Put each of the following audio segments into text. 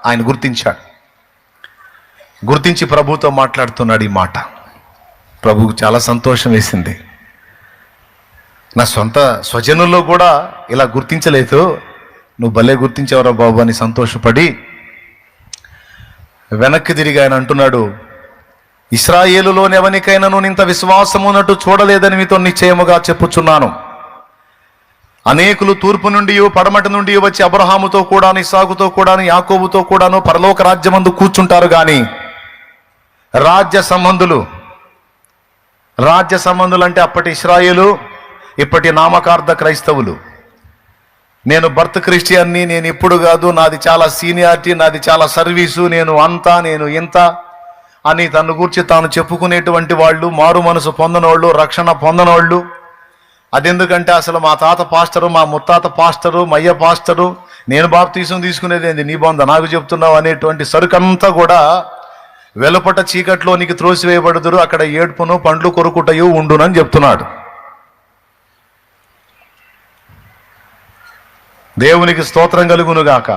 ఆయన గుర్తించి ప్రభుతో మాట్లాడుతున్నాడు. ఈ మాట ప్రభువుకు చాలా సంతోషం వేసింది. నా సొంత స్వజనుల్లో కూడా ఇలా గుర్తించలేదు, నువ్వు భలే గుర్తించావురా బాబు అని సంతోషపడి వెనక్కి తిరిగి ఆయన అంటున్నాడు, ఇశ్రాయేలులోని ఎవరికైనా నువ్వు ఇంత విశ్వాసమున్నట్టు చూడలేదని మీతో నిశ్చయముగా చెప్పుచున్నాను. అనేకులు తూర్పు నుండి పడమటి నుండి వచ్చి అబ్రహాముతో కూడాను, ఇస్సాకుతో కూడాను, యాకోబుతో కూడాను పరలోక రాజ్యమందు కూర్చుంటారు, కానీ రాజ్య సంబంధులు అంటే అప్పటి ఇశ్రాయేలు, ఇప్పటి నామకార్థ క్రైస్తవులు. నేను బర్త్ క్రిస్టియన్ని, నేను ఇప్పుడు కాదు, నాది చాలా సీనియారిటీ, నాది చాలా సర్వీసు, నేను అంతా, నేను ఇంత అని తను గురించి తాను చెప్పుకునేటువంటి వాళ్ళు, మారు మనసు పొందనోళ్ళు, రక్షణ పొందనోళ్ళు. అదెందుకంటే అసలు మా తాత పాస్టరు, మా ముత్తాత పాస్టరు, మయ్య పాస్టరు, నేను బాప్తీసం తీసుకునేది ఏంది, నీ బొంద నాకు చెప్తున్నావు అనేటువంటి సరుకంతా కూడా వెలుపట చీకట్లోనికి త్రోసివేయబడుదురు, అక్కడ ఏడ్పును పండ్లు కొరుకుటయు ఉండునని చెప్తున్నాడు. దేవునికి స్తోత్రం కలుగునుగాక.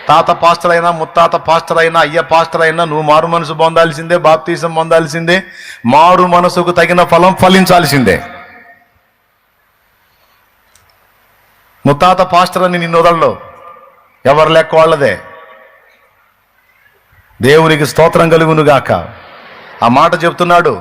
తాత పాస్టర్ అయినా, ముత్తాత పాస్టర్ అయినా, అయ్య పాస్టర్ అయినా నువ్వు మారు మనసు పొందాల్సిందే, బాప్తీసం పొందాల్సిందే, మారు మనసుకు తగిన ఫలం ఫలించాల్సిందే. ముత్తాత పాస్టర్ అని నిన్ను వదలడు, ఎవరు లెక్క వాళ్ళదే. దేవునికి స్తోత్రం కలుగునుగాక. ఆ మాట చెప్తున్నాడు.